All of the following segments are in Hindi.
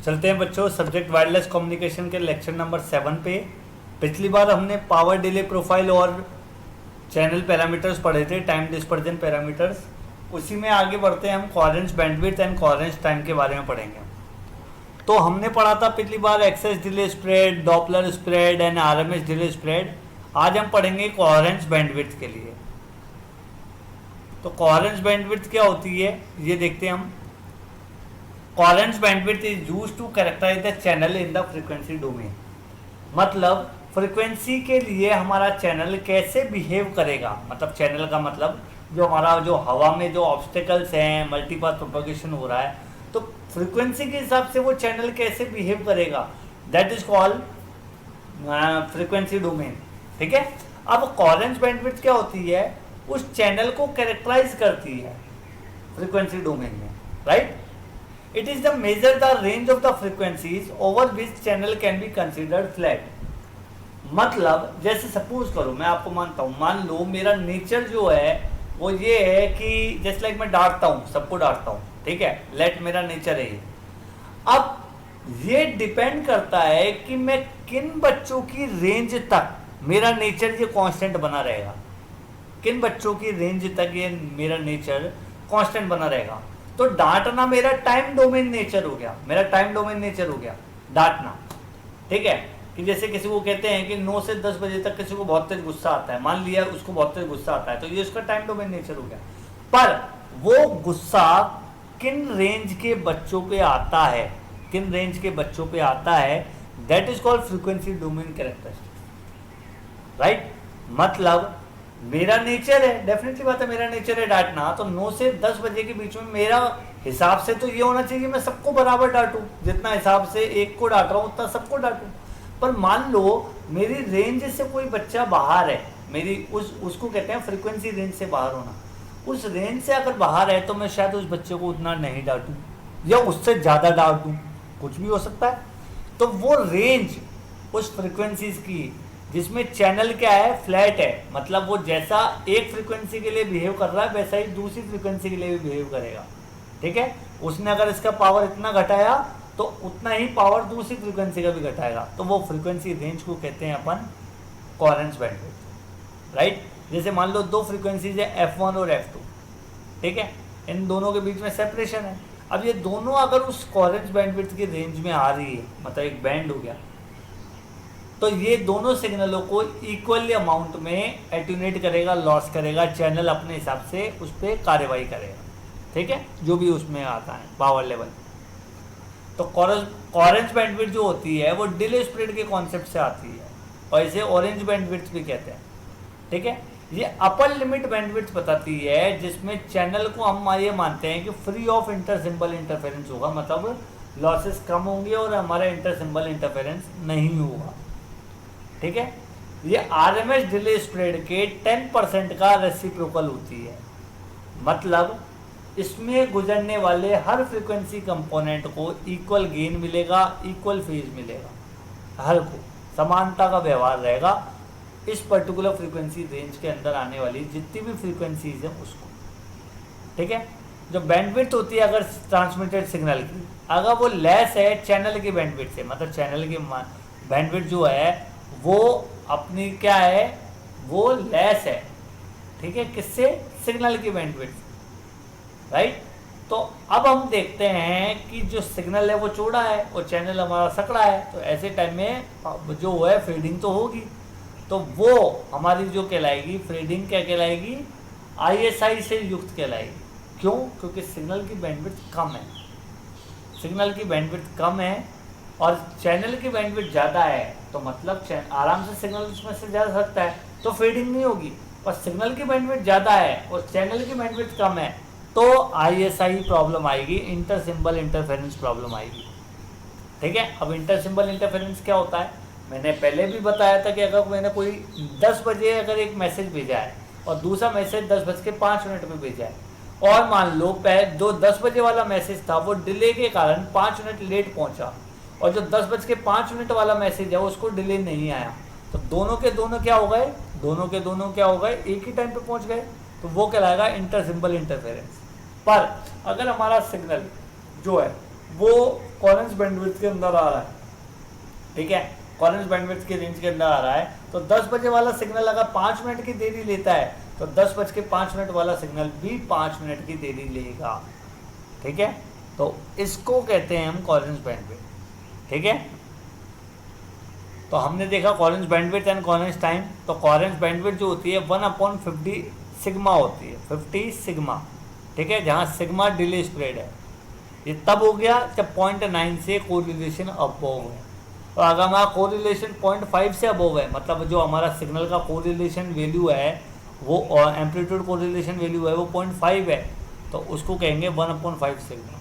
चलते हैं बच्चों सब्जेक्ट वायरलेस कम्युनिकेशन के लेक्चर नंबर 7 पे। पिछली बार हमने पावर डिले प्रोफाइल और चैनल पैरामीटर्स पढ़े थे, टाइम डिस्पर्जन पैरामीटर्स। उसी में आगे बढ़ते हैं, हम coherence bandwidth and coherence time के बारे में पढ़ेंगे। तो हमने पढ़ा था पिछली बार excess delay spread, Doppler spread and RMS delay spread. आज हम पढ़ेंगे कोहेरेंस बैंडविड्थ के लिए। तो कोहेरेंस बैंडविड्थ क्या होती है ये देखते हैं हम। Coherence bandwidth is used to characterize the channel in the frequency domain. मतलब फ्रीक्वेंसी के लिए हमारा चैनल कैसे बिहेव करेगा, मतलब चैनल का मतलब जो हमारा जो हवा में जो ऑब्स्टेकल्स हैं, मल्टीपाथ प्रोपगेशन हो रहा है, तो फ्रीक्वेंसी के हिसाब से वो चैनल कैसे बिहेव करेगा, that is called frequency domain. ठीक है। अब कोहेरेंस बैंडविड्थ क्या होती है, उस चैनल को कैरेक्टराइज करती है फ्रीक्वेंसी डोमेन में, right. It is the measure the range of the frequencies over which channel can be considered flat। मतलब जैसे सपोज करो, मैं आपको मानता हूँ, मान लो मेरा नेचर जो है वो ये है कि जैसे लाइक मैं डांटता हूँ, सबको डांटता हूँ, ठीक है, लेट मेरा नेचर है ये। अब ये डिपेंड करता है कि मैं किन बच्चों की रेंज तक मेरा नेचर ये कांस्टेंट बना रहेगा, किन बच्चों की रेंज तक ये मेरा नेचर कांस्टेंट बना रहेगा। तो डांटना मेरा टाइम डोमेन नेचर हो गया, मेरा टाइम डोमेन नेचर हो गया डांटना। ठीक है, कि जैसे किसी को कहते हैं कि 9 से 10 बजे तक किसी को बहुत तेज गुस्सा आता है, मान लिया उसको बहुत तेज गुस्सा आता है, तो ये उसका टाइम डोमेन नेचर हो गया। पर वो गुस्सा किन रेंज के बच्चों पे आता है, किन रेंज के बच्चों पे आता है, that is called frequency domain characteristics, right. मतलब मेरा नेचर है, डेफिनेटली बात है, मेरा नेचर है डांटना, तो 9 से 10 बजे के बीच में मेरा हिसाब से तो ये होना चाहिए कि मैं सबको बराबर डांटूं, जितना हिसाब से एक को डांट रहा हूं उतना सबको डांटूं। पर मान लो मेरी रेंज से कोई बच्चा बाहर है, मेरी उसको कहते हैं फ्रीक्वेंसी रेंज से बाहर होना। उस रेंज से अगर बाहर है तो मैं शायद उस बच्चे को उतना नहीं डांटूं या उससे ज़्यादा डांट दूं, कुछ भी हो सकता है। तो वो रेंज उस फ्रीक्वेंसीज की जिसमें चैनल क्या है, फ्लैट है, मतलब वो जैसा एक फ्रीक्वेंसी के लिए बिहेव कर रहा है वैसा ही दूसरी फ्रीक्वेंसी के लिए भी बिहेव करेगा। ठीक है, उसने अगर इसका पावर इतना घटाया तो उतना ही पावर दूसरी फ्रीक्वेंसी का भी घटाएगा, तो वो फ्रीक्वेंसी रेंज को कहते हैं अपन कोहेरेंस बैंडविड्थ, राइट। जैसे मान लो दो फ्रीक्वेंसीज है F1 और F2, ठीक है, इन दोनों के बीच में सेपरेशन है। अब ये दोनों अगर उस कोहेरेंस बैंडविड्थ की रेंज में आ रही है, मतलब एक बैंड हो गया, तो ये दोनों सिग्नलों को इक्वली अमाउंट में एट्यूनेट करेगा, लॉस करेगा, चैनल अपने हिसाब से उस पर कार्रवाई करेगा। ठीक है, जो भी उसमें आता है पावर लेवल। तो कोहेरेंस बैंडविड्थ जो होती है वो डिले स्प्रेड के कॉन्सेप्ट से आती है, और इसे ऑरेंज बैंडविड्थ भी कहते हैं। ठीक है, ये अपर लिमिट बैंडविड्थ बताती है जिसमें चैनल को हम ये मानते हैं कि free of inter symbol interference होगा, मतलब लॉसेस कम होंगे और हमारा इंटर सिंबल इंटरफेरेंस नहीं होगा। ठीक है, ये आरएमएस डिले स्प्रेड के 10% का रेसिप्रोकल होती है, मतलब इसमें गुजरने वाले हर फ्रीक्वेंसी कंपोनेंट को इक्वल गेन मिलेगा, इक्वल फेज मिलेगा, हर को समानता का व्यवहार रहेगा इस पर्टिकुलर फ्रीक्वेंसी रेंज के अंदर आने वाली जितनी भी फ्रीक्वेंसीज हैं उसको। ठीक है, जो बैंडविड्थ होती है अगर ट्रांसमिटेड सिग्नल की, अगर वो लेस है चैनल की बैंडविड्थ से, मतलब चैनल की बैंडविड्थ जो है वो अपनी क्या है, वो लेस है, ठीक है, किससे, सिग्नल की बैंडविड्थ, राइट। तो अब हम देखते हैं कि जो सिग्नल है वो चौड़ा है और चैनल हमारा सकड़ा है, तो ऐसे टाइम में जो है फेडिंग तो होगी, तो वो हमारी जो कहलाएगी फेडिंग क्या कहलाएगी, ISI से युक्त कहलाएगी। क्यों? क्योंकि सिग्नल की बैंडविड्थ कम है, सिग्नल की बैंडविड्थ कम है और चैनल की बैंडविड्थ ज़्यादा है, तो मतलब आराम से सिग्नल उसमें से जा सकता है, तो फेडिंग नहीं होगी। और सिग्नल की बैंडविड्थ ज़्यादा है और चैनल की बैंडविड्थ कम है, तो ISI प्रॉब्लम आएगी, इंटर सिंबल इंटरफेरेंस प्रॉब्लम आएगी। ठीक है, अब इंटर सिंबल इंटरफेरेंस क्या होता है, मैंने पहले भी बताया था कि अगर मैंने कोई 10 बजे अगर एक मैसेज भेजा है और दूसरा मैसेज 10:05 में भेजा है, और मान लो जो 10 बजे वाला मैसेज था वो डिले के कारण 5 मिनट लेट पहुंचा, और जो 10:05 वाला मैसेज है उसको डिले नहीं आया, तो दोनों के दोनों क्या हो गए, दोनों के दोनों क्या हो गए, एक ही टाइम पे पहुंच गए, तो वो कहलाएगा इंटर सिंबल इंटरफेरेंस। पर अगर हमारा सिग्नल जो है वो कॉरेंस बैंडविड्थ के अंदर आ रहा है, ठीक है, कॉरेंस बैंडविड्थ के रेंज के अंदर आ रहा है। तो 10 बजे वाला सिग्नल अगर 5 मिनट की देरी लेता है तो 10:05 वाला सिग्नल भी 5 मिनट की देरी लेगा, ठीक है। तो इसको कहते हैं हम कॉरेंस बैंडविड्थ, ठीक है। तो हमने देखा Correns bandwidth and Correns time. तो कॉरेंस बैंडविड्थ जो होती है 1/50 सिग्मा होती है, 50 सिग्मा, ठीक है, जहाँ सिग्मा डिले स्प्रेड है। ये तब हो गया जब 0.9 से कोरिलेशन अबोव है, और अगर हमारा कोरिलेशन 0.5 से अबोव है, मतलब जो हमारा सिग्नल का कोरिलेशन वैल्यू है वो एम्पलीट्यूड कोरिलेशन वैल्यू है वो 0.5 है, तो उसको कहेंगे 1/5 सिग्मा।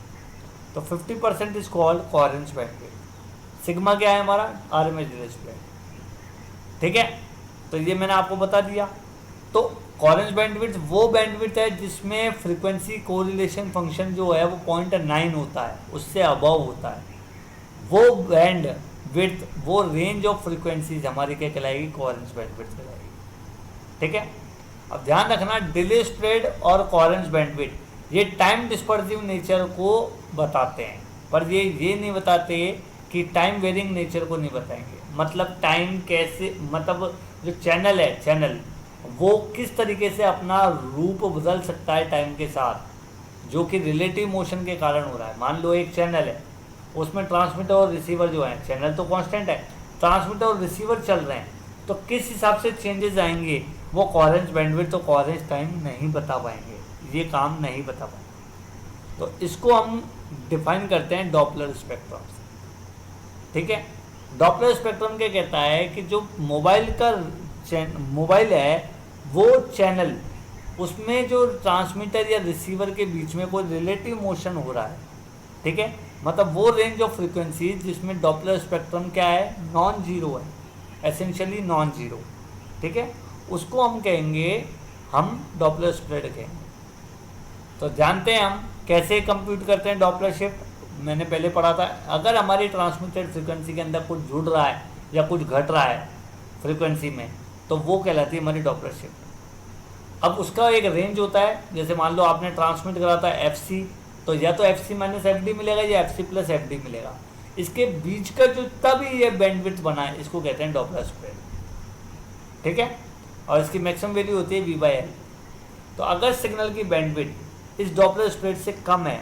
तो 50% is called Correns bandwidth. Sigma क्या है हमारा, आरएमएस डिले स्प्रेड, ठीक है। तो ये मैंने आपको बता दिया। तो कॉरेंस बैंडविड्थ वो बैंडविड्थ है जिसमें फ्रीक्वेंसी कोरिलेशन फंक्शन जो है वो 0.9 होता है, उससे अबव होता है। वो बैंड विड्थ, वो रेंज ऑफ फ्रीक्वेंसीज हमारी क्या कहलाएगी, कॉरेंस बैंडविड्थ कहलाएगी, ठीक है। अब ध्यान रखना, डिले स्प्रेड और कॉरेंस बैंडविड्थ ये टाइम डिस्पर्सिव नेचर को बताते हैं, पर ये नहीं बताते कि टाइम वेरिंग नेचर को नहीं बताएंगे। मतलब टाइम कैसे, मतलब जो चैनल है, चैनल वो किस तरीके से अपना रूप बदल सकता है टाइम के साथ, जो कि रिलेटिव मोशन के कारण हो रहा है। मान लो एक चैनल है, उसमें ट्रांसमीटर और रिसीवर जो है, चैनल तो कांस्टेंट है, ट्रांसमीटर और रिसीवर चल रहे हैं, तो किस हिसाब से चेंजेस आएंगे वो कॉरेंस बैंडविड्थ तो कॉरेंस टाइम नहीं बता पाएंगे, ये काम नहीं बता पाएंगे। तो इसको हम डिफाइन करते हैं डॉपलर स्पेक्ट्रम से, ठीक है। डॉपलर स्पेक्ट्रम क्या कहता है कि जो मोबाइल है वो चैनल, उसमें जो ट्रांसमीटर या रिसीवर के बीच में कोई रिलेटिव मोशन हो रहा है, ठीक है, मतलब वो रेंज ऑफ फ्रीक्वेंसी जिसमें डॉपलर स्पेक्ट्रम क्या है, नॉन जीरो है, एसेंशियली नॉन जीरो, ठीक है, उसको हम कहेंगे, हम डॉपलर स्प्रेड कहेंगे। तो जानते हैं हम कैसे कंप्यूट करते हैं डॉपलर शिफ्ट, मैंने पहले पढ़ा था। अगर हमारी ट्रांसमिटेड फ्रीक्वेंसी के अंदर कुछ जुड़ रहा है या कुछ घट रहा है फ्रीक्वेंसी में, तो वो कहलाती है हमारी डॉपलर शिफ्ट। अब उसका एक रेंज होता है, जैसे मान लो आपने ट्रांसमिट करा था FC, तो या तो FC - FD मिलेगा या FC + FD मिलेगा। इसके बीच का जो तब ये बैंडविड्थ बना है, इसको कहते हैं डॉपलर स्प्रेड, ठीक है। और इसकी मैक्सिमम वैल्यू होती है V/L। तो अगर सिग्नल की बैंडविड्थ इस डॉपलर स्प्रेड से कम है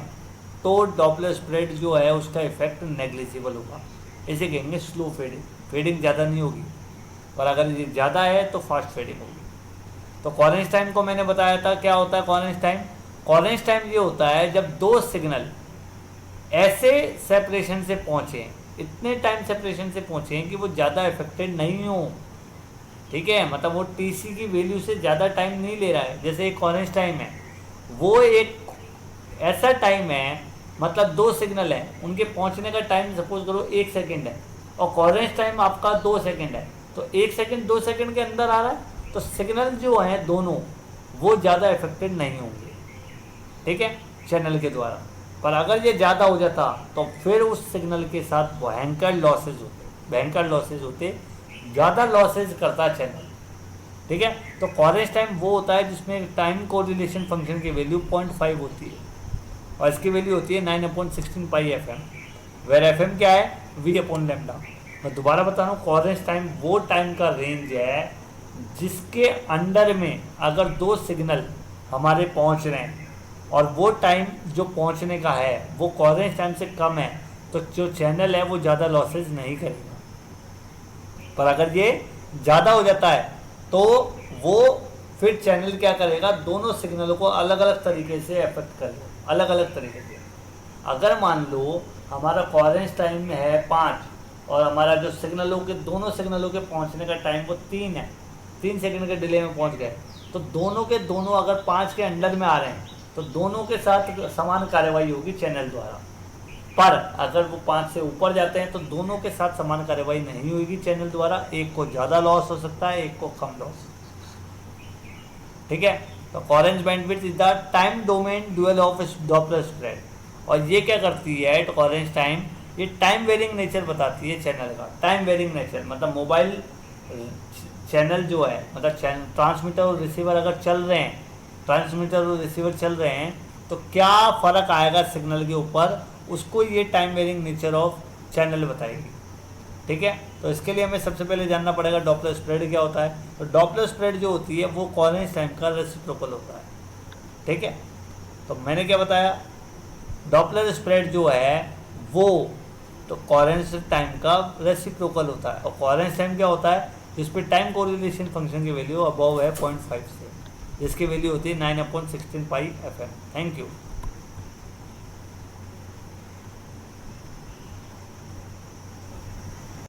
तो डॉपलर स्प्रेड जो है उसका इफेक्ट नेग्लिजिबल होगा, इसे कहेंगे स्लो फेडिंग। फेडिंग ज़्यादा नहीं होगी, और अगर ये ज़्यादा है तो फास्ट फेडिंग होगी। तो कॉरेंस टाइम को मैंने बताया था, क्या होता है कॉरेंस टाइम। कॉरेंस टाइम ये होता है जब दो सिग्नल ऐसे सेपरेशन से पहुँचे, इतने टाइम सेपरेशन से पहुँचे कि वो ज़्यादा इफेक्टेड नहीं हो, ठीक है, मतलब वो TC की वैल्यू से ज़्यादा टाइम नहीं ले रहा है। जैसे एक कॉरेंस टाइम है, वो एक ऐसा टाइम है, मतलब दो सिग्नल हैं, उनके पहुंचने का टाइम सपोज करो 1 सेकंड है, और कॉरेंस टाइम आपका 2 सेकंड है, तो 1 सेकंड 2 सेकंड के अंदर आ रहा है, तो सिग्नल जो हैं दोनों वो ज़्यादा इफेक्टेड नहीं होंगे, ठीक है, चैनल के द्वारा। पर अगर ये ज़्यादा हो जाता तो फिर उस सिग्नल के साथ भयंकर लॉसेज होते, ज़्यादा लॉसेज करता चैनल, ठीक है। तो कॉरेंस टाइम वो होता है जिसमें टाइम कोरिलेशन फंक्शन की वैल्यू 0.5 होती है, और इसकी वैल्यू होती है 9/16 पाई FM, वेर FM क्या है, V/λ। मैं दोबारा बता रहा हूँ, कॉरेंस टाइम वो टाइम का रेंज है जिसके अंडर में अगर दो सिग्नल हमारे पहुँच रहे हैं और वो टाइम जो पहुँचने का है वो कॉरेंस टाइम से कम है, तो जो चैनल है वो ज़्यादा लॉसेज नहीं करेगा। पर अगर ये ज़्यादा हो जाता है तो वो फिर चैनल क्या करेगा, दोनों सिग्नलों को अलग अलग तरीके से अफेक्ट करेगा, अलग अलग तरीके से। अगर मान लो हमारा कॉरेंस टाइम में है 5 और हमारा जो सिग्नलों के, दोनों सिग्नलों के पहुंचने का टाइम वो 3 है, 3 सेकंड के डिले में पहुंच गए, तो दोनों के दोनों अगर 5 के अंडर में आ रहे हैं तो दोनों के साथ समान कार्रवाई होगी चैनल द्वारा। पर अगर वो 5 से ऊपर जाते हैं तो दोनों के साथ समान कार्रवाई नहीं होगी चैनल द्वारा, एक को ज़्यादा लॉस हो सकता है, एक को कम लॉस, ठीक है। तो Correns bandwidth is the time domain dual of Doppler spread. और ये क्या करती है कॉरेंस टाइम, ये टाइम वेरिंग नेचर बताती है चैनल का। टाइम वेरिंग नेचर मतलब मोबाइल चैनल जो है, मतलब ट्रांसमीटर और रिसीवर अगर चल रहे हैं, ट्रांसमीटर और रिसीवर चल रहे हैं, तो क्या फ़र्क आएगा सिग्नल के ऊपर, उसको ये time varying nature of channel बताएगी। ठीक है, तो इसके लिए हमें सबसे पहले जानना पड़ेगा डॉपलर स्प्रेड क्या होता है। तो डॉपलर स्प्रेड जो होती है वो कोहेरेंस टाइम का रेसिप्रोकल होता है। ठीक है, तो मैंने क्या बताया, डॉपलर स्प्रेड जो है वो तो कोहेरेंस टाइम का रेसिप्रोकल होता है। और कोहेरेंस टाइम क्या होता है, जिस पे टाइम कोरिलेशन फंक्शन की वैल्यू अबव है 0.5 से, जिसकी वैल्यू होती है 9/16 पाई FM। Thank you.